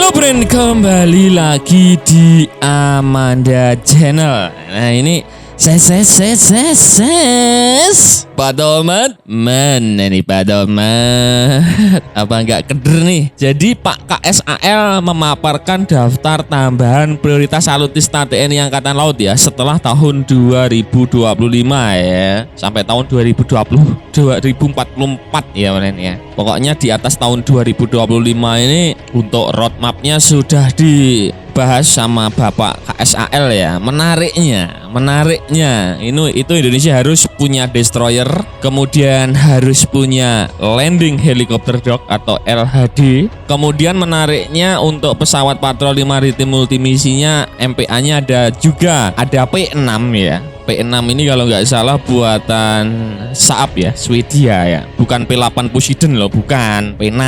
Halo Brand, kembali lagi di Amanda Channel. Nah ini Pak Tomat, mana nih Pak Tomat? Apa nggak keder nih? Jadi Pak KSAL memaparkan daftar tambahan prioritas alutsista TNI Angkatan Laut ya setelah tahun 2025 ya sampai tahun 2044 ya Bren ya. Pokoknya di atas tahun 2025 ini untuk roadmapnya sudah dibahas sama Bapak KSAL ya. Menariknya itu Indonesia harus punya destroyer, kemudian harus punya landing helicopter dock atau LHD. Kemudian menariknya untuk pesawat patroli maritim multimisinya MPA-nya ada P6 ya. P6 ini kalau nggak salah buatan Saab ya, Swedia ya. Bukan P8 Poseidon loh, bukan P6.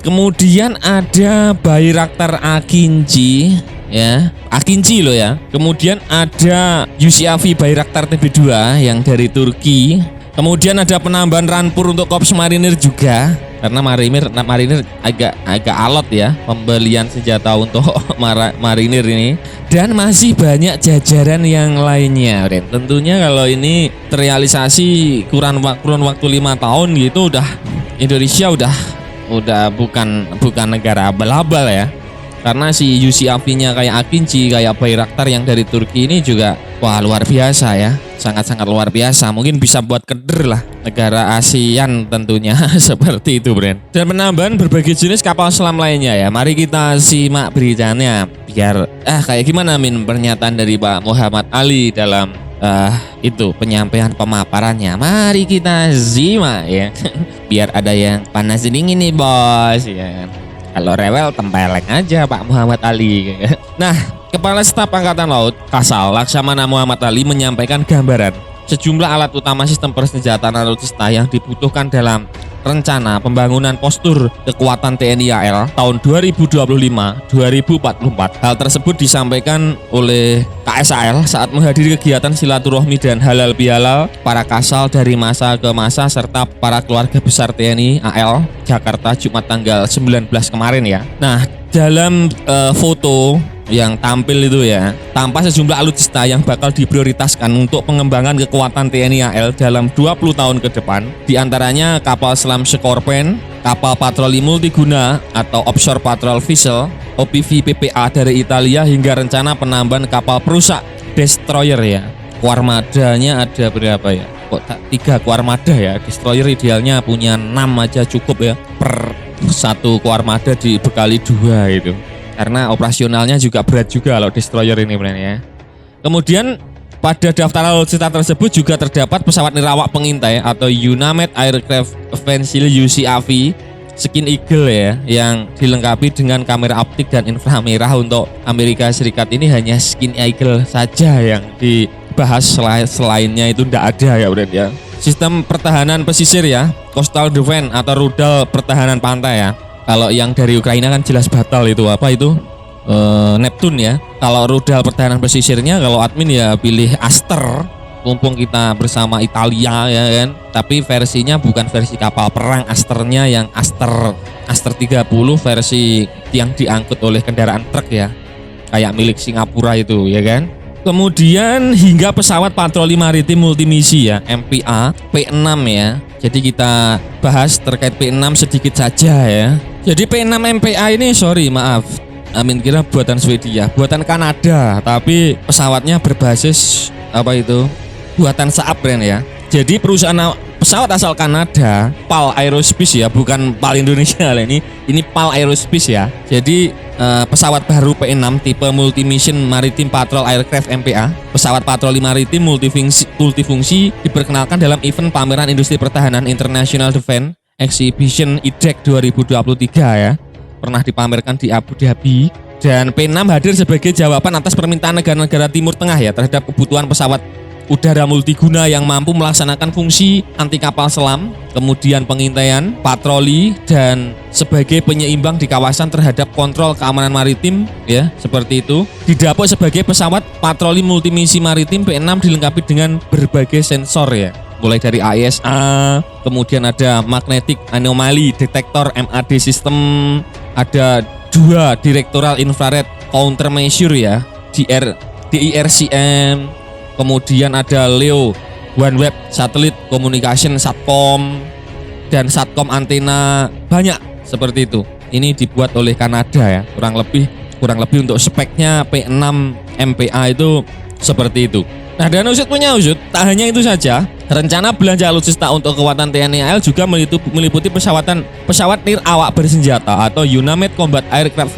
Kemudian ada Bayraktar Akinci ya, Akinci loh ya. Kemudian ada UCAV Bayraktar TB2 yang dari Turki. Kemudian ada penambahan Ranpur untuk Korps Marinir juga. Karena marinir agak alot ya pembelian senjata untuk marinir ini, dan masih banyak jajaran yang lainnya. Tentunya kalau ini terrealisasi kurun waktu 5 tahun gitu, Indonesia udah bukan negara abal-abal ya. Karena si UCAV-nya kayak Akinci, kayak Bayraktar yang dari Turki ini juga wah luar biasa ya. Sangat-sangat luar biasa. Mungkin bisa buat keder lah negara ASEAN tentunya seperti itu, Bren. Dan penambahan berbagai jenis kapal selam lainnya ya. Mari kita simak beritanya biar kayak gimana Min pernyataan dari Pak Muhammad Ali dalam itu penyampaian pemaparannya. Mari kita simak ya. Biar ada yang panas dingin nih, Bos ya. Kalau rewel tempeleng aja Pak Muhammad Ali. Nah, Kepala Staf Angkatan Laut Kasal Laksamana Muhammad Ali menyampaikan gambaran sejumlah alat utama sistem persenjataan alutsista yang dibutuhkan dalam rencana pembangunan postur kekuatan TNI AL tahun 2025-2044. Hal tersebut disampaikan oleh KSAL saat menghadiri kegiatan silaturahmi dan halal bihalal para kasal dari masa ke masa serta para keluarga besar TNI AL Jakarta Jumat tanggal 19 kemarin ya. Nah, dalam foto yang tampil itu ya, tampak sejumlah alutsista yang bakal diprioritaskan untuk pengembangan kekuatan TNI AL dalam 20 tahun ke depan. Di antaranya kapal selam Scorpion, kapal patroli multiguna atau Offshore Patrol Vessel OPV PPA dari Italia, hingga rencana penambahan kapal perusak destroyer ya. Kuarmadanya ada berapa ya? Kok 3 kuarmada ya? Destroyer idealnya punya 6 aja cukup ya. Per satu kuarmada dibekali 2 itu. Karena operasionalnya juga berat juga kalau destroyer ini benar ya. Kemudian pada daftar alutsista tersebut juga terdapat pesawat nirawak pengintai atau UNAMED Aircraft Offensive UCAV Skin Eagle ya, yang dilengkapi dengan kamera optik dan inframerah. Untuk Amerika Serikat ini hanya Skin Eagle saja yang dibahas, selainnya itu tidak ada ya Bro ya. Sistem pertahanan pesisir ya, Coastal Defense atau rudal pertahanan pantai ya. Kalau yang dari Ukraina kan jelas batal itu, apa itu? Neptune ya. Kalau rudal pertahanan pesisirnya, kalau admin ya pilih Aster. Mumpung kita bersama Italia ya kan. Tapi versinya bukan versi kapal perang Asternya, yang Aster 30 versi yang diangkut oleh kendaraan truk ya. Kayak milik Singapura itu ya kan. Kemudian hingga pesawat patroli maritim multimisi ya, MPA P6 ya. Jadi kita bahas terkait P6 sedikit saja ya. Jadi P6 MPA ini Amin kira buatan Swedia, buatan Kanada, tapi pesawatnya berbasis buatan Saab Bren ya. Jadi perusahaan pesawat asal Kanada, PAL Aerospace ya, bukan PAL Indonesia lah ini PAL Aerospace ya. Jadi pesawat baru P6 tipe Multi-Mission Maritime Patrol Aircraft MPA, pesawat patroli maritim multifungsi diperkenalkan dalam event pameran industri pertahanan International Defense Exhibition IDEX 2023 ya. Pernah dipamerkan di Abu Dhabi, dan P6 hadir sebagai jawaban atas permintaan negara-negara Timur Tengah ya terhadap kebutuhan pesawat udara multiguna yang mampu melaksanakan fungsi anti kapal selam, kemudian pengintaian, patroli, dan sebagai penyeimbang di kawasan terhadap kontrol keamanan maritim ya, seperti itu. Didapuk sebagai pesawat patroli multimisi maritim, P6 dilengkapi dengan berbagai sensor ya, mulai dari AESA, kemudian ada magnetic anomaly detector MAD system, ada 2 Directoral Infrared Countermeasure ya, DIRCM, kemudian ada LEO OneWeb Satellite Communication Satcom, dan Satcom antena, banyak seperti itu. Ini dibuat oleh Kanada ya, kurang lebih untuk speknya P6 MPA itu seperti itu. Nah, dan usut punya usut, tak hanya itu saja, rencana belanja alutsista untuk kekuatan TNI AL juga meliputi pesawat nir-awak bersenjata atau Unmanned Combat Aircraft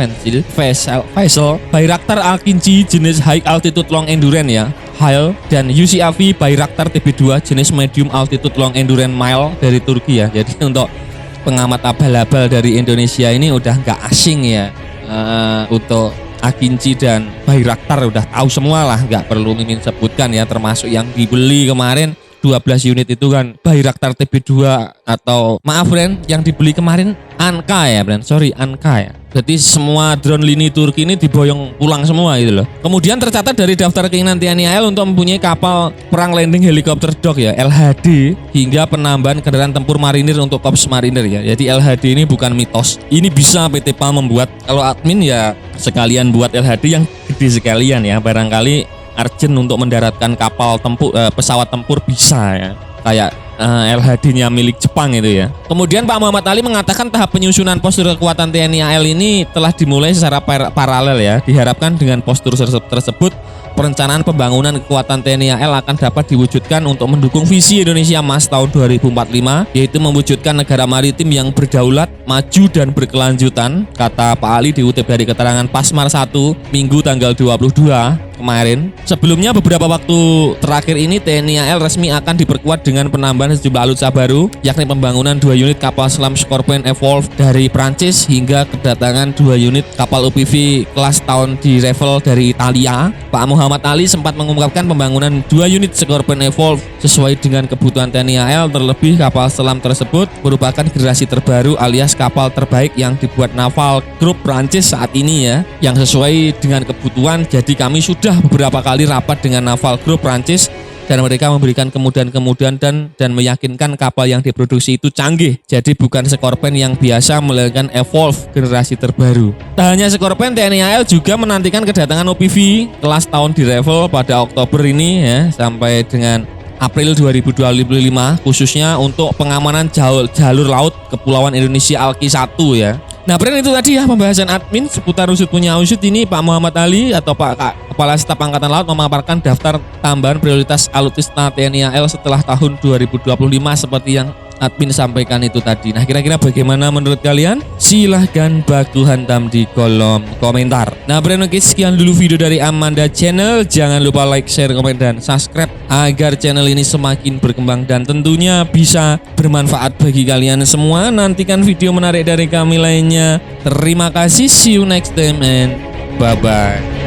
Vessel Bayraktar Akinci jenis High Altitude Long Endurance ya, HAL, dan UCAV Bayraktar TB2 jenis Medium Altitude Long Endurance Mile dari Turki ya. Jadi untuk pengamat abal-abal dari Indonesia ini udah nggak asing ya, untuk Akinci dan Bayraktar udah tahu semua lah, nggak perlu Mimin sebutkan ya, termasuk yang dibeli kemarin 12 unit itu kan Bayraktar TB2 atau maaf Bren, yang dibeli kemarin Anka ya Bren, Anka ya. Jadi semua drone lini Turki ini diboyong pulang semua gitu loh. Kemudian tercatat dari daftar keinginan TNI AL untuk mempunyai kapal perang landing helikopter dock ya, LHD, hingga penambahan kendaraan tempur marinir untuk Korps Marinir ya. Jadi LHD ini bukan mitos. Ini bisa PT PAL membuat, kalau admin ya sekalian buat LHD yang gede sekalian ya. Barangkali urgent untuk mendaratkan kapal tempur, pesawat tempur bisa ya. Kayak LHD-nya milik Jepang itu ya. Kemudian Pak Muhammad Ali mengatakan tahap penyusunan postur kekuatan TNI AL ini telah dimulai secara paralel ya. Diharapkan dengan postur tersebut, perencanaan pembangunan kekuatan TNI AL akan dapat diwujudkan untuk mendukung visi Indonesia Emas tahun 2045, yaitu mewujudkan negara maritim yang berdaulat, maju dan berkelanjutan, kata Pak Ali diutip dari keterangan Pasmar 1 Minggu tanggal 22 kemarin. Sebelumnya beberapa waktu terakhir ini TNI AL resmi akan diperkuat dengan penambahan sejumlah alutsista baru, yakni pembangunan 2 unit kapal selam Scorpion Evolve dari Prancis hingga kedatangan 2 unit kapal UPV kelas tahun di Revel dari Italia. Pak Muhammad Ali sempat mengungkapkan pembangunan 2 unit Scorpion Evolve sesuai dengan kebutuhan TNI AL, terlebih kapal selam tersebut merupakan generasi terbaru alias kapal terbaik yang dibuat Naval Group Prancis saat ini ya, yang sesuai dengan kebutuhan. Jadi kami sudah beberapa kali rapat dengan Naval Group Prancis dan mereka memberikan kemudahan-kemudahan dan meyakinkan kapal yang diproduksi itu canggih. Jadi bukan Scorpion yang biasa, melainkan Evolve generasi terbaru. Tak hanya Scorpion, TNI AL juga menantikan kedatangan OPV kelas tahun di Revel pada Oktober ini ya, sampai dengan April 2025, khususnya untuk pengamanan jalur laut Kepulauan Indonesia Alki 1 ya. Nah, Bren, itu tadi ya pembahasan admin seputar usut punya usut ini. Pak Muhammad Ali atau Pak Kepala Staf Angkatan Laut memaparkan daftar tambahan prioritas alutsista TNI AL setelah tahun 2025 seperti yang admin sampaikan itu tadi. Nah, kira-kira bagaimana menurut kalian? Silahkan baku hantam di kolom komentar. Nah, Bren, oke, sekian dulu video dari Amanda Channel. Jangan lupa like, share, komen, dan subscribe agar channel ini semakin berkembang dan tentunya bisa bermanfaat bagi kalian semua. Nantikan video menarik dari kami lainnya. Terima kasih, see you next time and bye-bye.